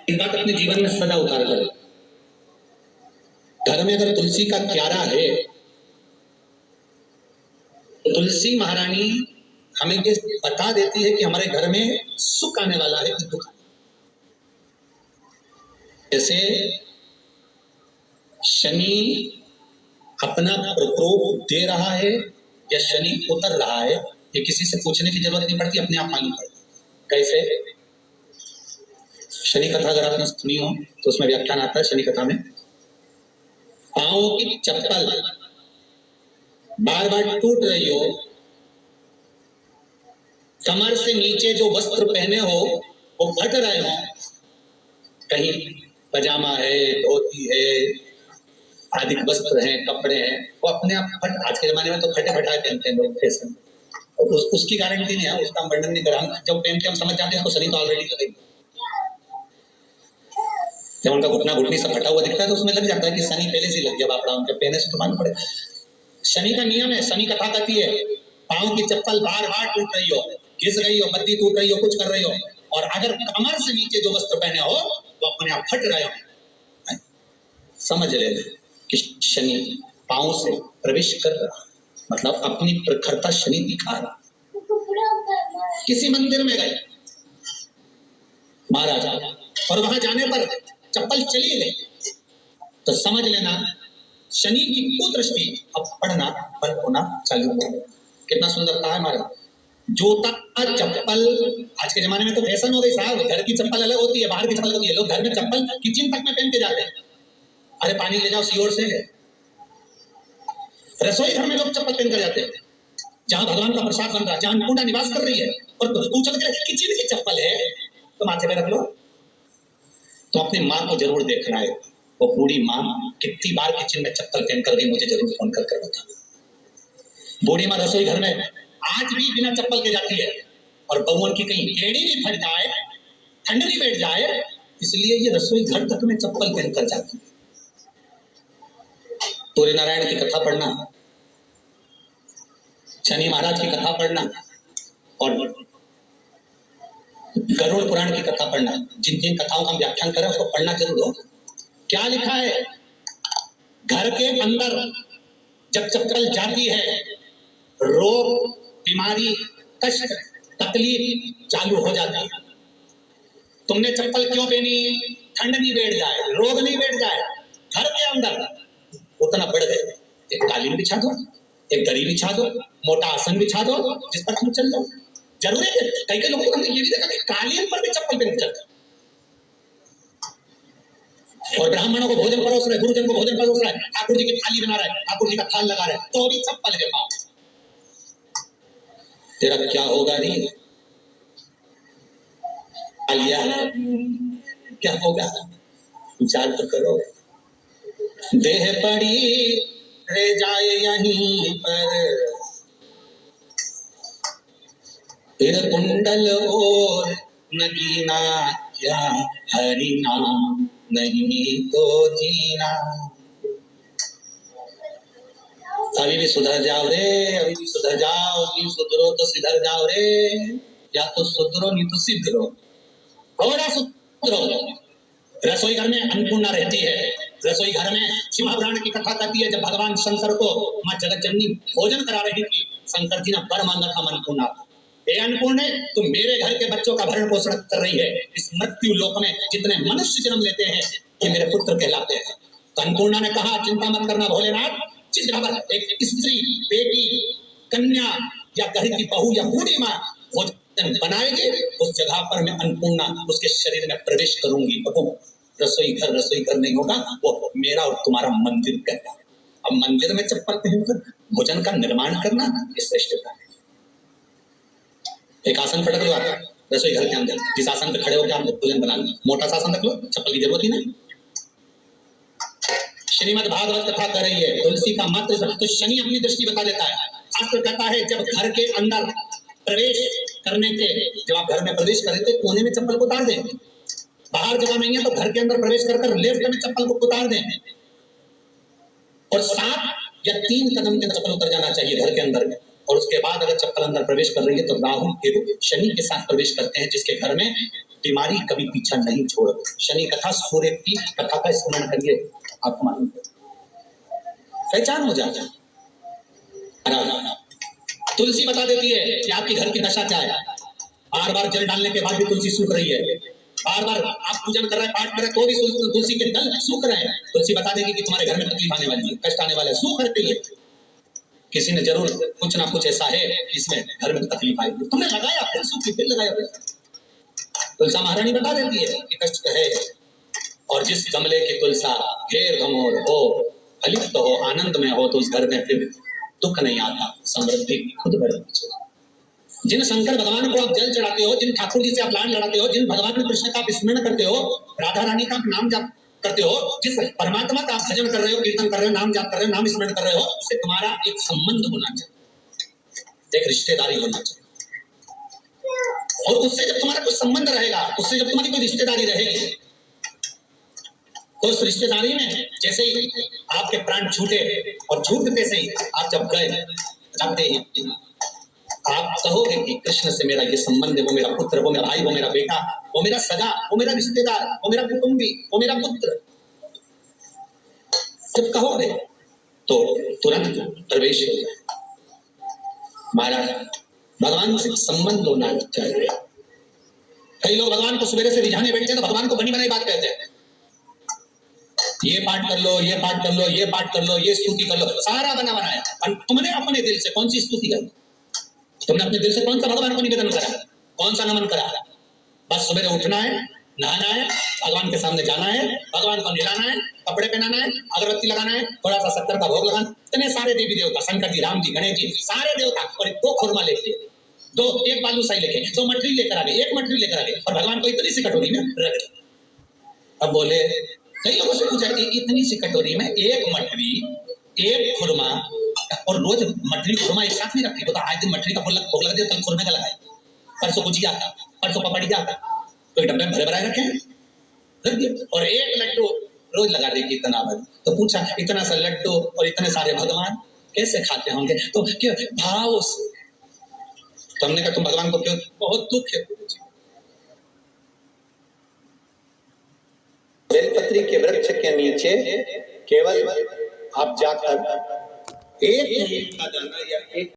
एक बात अपने जीवन में सदा उतार करो। घर में अगर तुलसी का क्यारा है तो तुलसी महारानी हमें ये बता देती है कि हमारे घर में सुख आने वाला है कि दुख। जैसे शनि अपना प्रकोप दे रहा है या शनि उतर रहा है, ये किसी से पूछने की जरूरत नहीं पड़ती, अपने आप मालूम पड़ता। कैसे? शनि कथा अगर आपने सुनी हो तो उसमें व्याख्यान आता है शनि कथा में, पांवों की चप्पल बार बार टूट रही हो, कमर से नीचे जो वस्त्र पहने हो वो फट रहे हो, कहीं पजामा है, धोती है, आदि वस्त्र हैं, कपड़े हैं, वो अपने आप फट। आज के जमाने में तो फटे फटाए पहनते हैं लोग फैशन, उसकी गारंटी नहीं है, उसका हम वर्णन नहीं कर रहा। जब पहन के हम समझ जाते हैं तो शनि तो ऑलरेडी कर रही। जब उनका घुटना घुटनी सब फटा हुआ दिखता है तो उसमें लग जाता है कि शनि पहले से लग गया बापड़ा, उनके पहने से तो मालूम पड़े। शनि का नियम है, शनि कथा कहती है पांव की चप्पल बार बार टूट रही हो, घिस रही हो, बत्ती टूट रही हो, कुछ कर रही हो, और अगर कमर से नीचे जो वस्त्र पहने हो तो अपने आप फट रहे हो। समझ ले कि शनि पांव से प्रवेश कर रहा, मतलब अपनी प्रखरता शनि दिखा रहा। किसी मंदिर में गए महाराज और वहां जाने पर चप्पल चली गई तो समझ लेना शनि की कुदृष्टि अब पढ़ना बंद होना चालू हो गया। कितना सुंदर कहा है महाराज। जूता चप्पल आज के जमाने में तो फैशन हो गई साहब, घर की चप्पल अलग होती है, बाहर की चप्पल होती है। लोग घर में चप्पल किचन तक में पहन के जाते हैं। अरे पानी ले जाओ सीओर से। रसोई घर में लोग चप्पल पहन कर जाते हैं, जहां भगवान का प्रसाद बन रहा है, जहां अन्नपूर्णा निवास कर रही है, और तू चल के किचन की चप्पल है तो माथे पे रख लो। तो अपनी माँ को जरूर देखना है, वो बूढ़ी माँ कितनी बार किचन में चप्पल पहन कर गई, मुझे जरूर फोन कर बता। बूढ़ी माँ रसोई घर में आज भी बिना चप्पल के जाती है, और बहुओं की कहीं एड़ी भी फट जाए, ठंड भी बैठ जाए, इसलिए ये रसोई घर तक में चप्पल पहन कर जाती है। सूर्य नारायण की कथा पढ़ना, शनि महाराज की कथा पढ़ना, और गरुड़ पुराण की कथा पढ़ना। जिन जिन कथाओं का हम व्याख्यान करें उसको पढ़ना जरूर हो। क्या लिखा है? घर के अंदर जब चप्पल जाती है, रोग, बीमारी, कष्ट, तकलीफ चालू हो जाती है। तुमने चप्पल क्यों पहनी? ठंड नहीं बैठ जाए, रोग नहीं बैठ जाए। घर के अंदर उतना बढ़ गए, एक कालीन बिछा दो, एक दरी बिछा दो, मोटा आसन बिछा दो, जिस पर तुम चल जाओ। जरूरी है। कई कई लोगों को हमने ये भी देखा कि कालीन पर भी चप्पल पहन चलते, और ब्राह्मणों को भोजन परोस रहे, गुरुजन को भोजन परोस रहा है, ठाकुर जी की थाली बना रहा है, ठाकुर जी का थाल लगा रहा है, तो भी चप्पल है पाँव। तेरा क्या होगा? नहीं आलिया क्या होगा? विचार तो करो। देह पड़ी रह जाए यहीं पर, फिर कुंडल और नगीना, क्या हरि नाम नहीं तो जीना। अभी भी सुधर जाओ रे, अभी भी सुधर जाओ, नहीं सुधरो तो सिधर जाओ रे, या तो सुधरो नहीं तो सिधरो, थोड़ा सुधरो। रसोई घर में अन्नपूर्णा रहती है, रसोई घर में शिवपुराण की कथा कहती है, जब भगवान शंकर को मां जगत जननी भोजन करा रही थी, शंकर जी ने वर मांगा था अन्नपूर्णा। हे अन्नपूर्णे, तुम मेरे घर के बच्चों का भरण पोषण कर रही है, इस मृत्यु लोक में जितने मनुष्य जन्म लेते हैं ये मेरे पुत्र कहलाते हैं। तो अन्नपूर्णा ने कहा, चिंता मत करना भोलेनाथ, जिस जगह पर एक स्त्री, बेटी, कन्या या घर की बहू या बूढ़ी माँ भोजन बनाएगी, उस जगह पर मैं अन्नपूर्णा उसके शरीर में प्रवेश करूंगी। तो रसोई घर नहीं होगा, वो मेरा और तुम्हारा मंदिर कहता है। अब मंदिर में चप्पल पहनकर भोजन का निर्माण करना ये श्रेष्ठता है। एक आसन पटक लो आप रसोई घर के अंदर, जिस आसन पर खड़े होकर आप भोजन बना लो, मोटा सा आसन रख लो, चप्पल की जरूरत ही नहीं। श्रीमद् भागवत कथा कर रही है, तुलसी का मंत्र, तो शनि अपनी दृष्टि बता देता है। शास्त्र कहता है जब घर के अंदर प्रवेश करने के, जब आप घर में प्रवेश करें तो कोने में चप्पल को उतार दें, बाहर जगह नहीं है तो घर के अंदर प्रवेश कर लेफ्ट में चप्पल को उतार दें, और 7 या 3 कदम के चप्पल उतर जाना चाहिए घर के अंदर में। और उसके बाद अगर चप्पल अंदर प्रवेश कर रही है तो राहु केतु शनि के साथ प्रवेश करते हैं, जिसके घर में बीमारी कभी पीछा नहीं छोड़ती। शनि कथा सूर्य की कथा का स्मरण करिए, आपको मालूम पहचान हो जाता है। तुलसी बता देती है कि आपकी घर की दशा क्या है। बार बार जल डालने के बाद भी तुलसी सूख रही है, बार बार आप पूजन कर रहे हैं, पाठ कर रहे हैं, तो भी तुलसी के दल सूख रहे हैं। तुलसी बता देगी कि तुम्हारे घर में तकलीफ आने वाली है, कष्ट आने वाला है, सूख रही है। किसी ने जरूर कुछ ना कुछ ऐसा है इसमें घर में तकलीफ आएगी, तुमने लगाया फिर सूखी, फिर लगाया फिर। तुलसा महारानी बता देती है कि कष्ट है। और जिस गमले की तुलसा घेर घमोर हो, फलित हो, आनंद में हो, तो उस घर में फिर दुख नहीं आता, समृद्धि खुद बढ़ती है। जिन शंकर भगवान को आप जल चढ़ाते हो, जिन ठाकुर जी से आप लाड लड़ाते हो, जिन भगवान कृष्ण का आप स्मरण करते हो, राधा रानी का आप नाम जाप करते हो, जिस परमात्मा का आप भजन कर रहे हो, कीर्तन कर रहे हो, नाम जाप कर रहे हो, नाम स्मरण कर रहे हो, उससे तुम्हारा एक संबंध होना चाहिए, एक रिश्तेदारी होना चाहिए। और उससे जब तुम्हारा कुछ संबंध रहेगा, उससे जब तुम्हारी कोई रिश्तेदारी रहेगी, तो उस रिश्तेदारी में जैसे ही आपके प्राण छूटे और छूटते से ही आप जब गए जाते ही आप कहोगे कि कृष्ण से मेरा ये संबंध है, वो मेरा पुत्र, वो मेरा भाई, वो मेरा बेटा, वो मेरा सगा, वो मेरा रिश्तेदार, वो मेरा कुटुंबी, वो मेरा पुत्र। जब कहोगे तो तुरंत प्रवेश हो जाए। महाराज भगवान से संबंध होना चाहिए। कई लोग भगवान को सवेरे से रिझाने बैठते हैं तो भगवान को बनी बनाई बात कहते हैं, ये पाठ कर लो, ये पाठ कर लो, ये पाठ कर लो, ये स्तुति कर लो, सारा बना बनाया। और तुमने अपने दिल से कौन सी स्तुति कर, तुमने अपने दिल से कौन सा भगवान को निवेदन करा, कौन सा नमन करा? बस सवेरे उठना है, नहाना है, भगवान के सामने जाना है, भगवान को नहलाना है, कपड़े पहनाना है, अगरबत्ती लगाना है, थोड़ा सा शक्कर का भोग लगाना। इतने सारे देवी देवता, शंकर जी, राम जी, गणेश जी, सारे देवता, और दो खुरमा लेके, दो एक बालूशाही लेके, दो मठरी लेकर आ गए, एक मठरी लेकर आ गए, और भगवान को इतनी सी कटोरी में रख दिया। अब बोले, कई लोगों से पूछा कि इतनी सी कटोरी में एक मठरी, एक खुरमा, और रोज मठरी खुरमा एक साथ नहीं रखती, तो आज दिन मठरी का भोग लगा दिया, कल खुरमे का लगाए, परसों गुजिया का, परसों पपड़िया का, तो एक डब्बे में भरे भराए रखे रख दिए। और एक लड्डू रोज लगा देगी इतना भर। तो पूछा इतना सा लड्डू और इतने सारे भगवान कैसे खाते होंगे? तो क्यों भाव से। तो हमने कहा तुम भगवान को क्यों, बहुत दुख है। बेलपत्री के वृक्ष के नीचे केवल आप जाकर एक मिनट का जाना या एक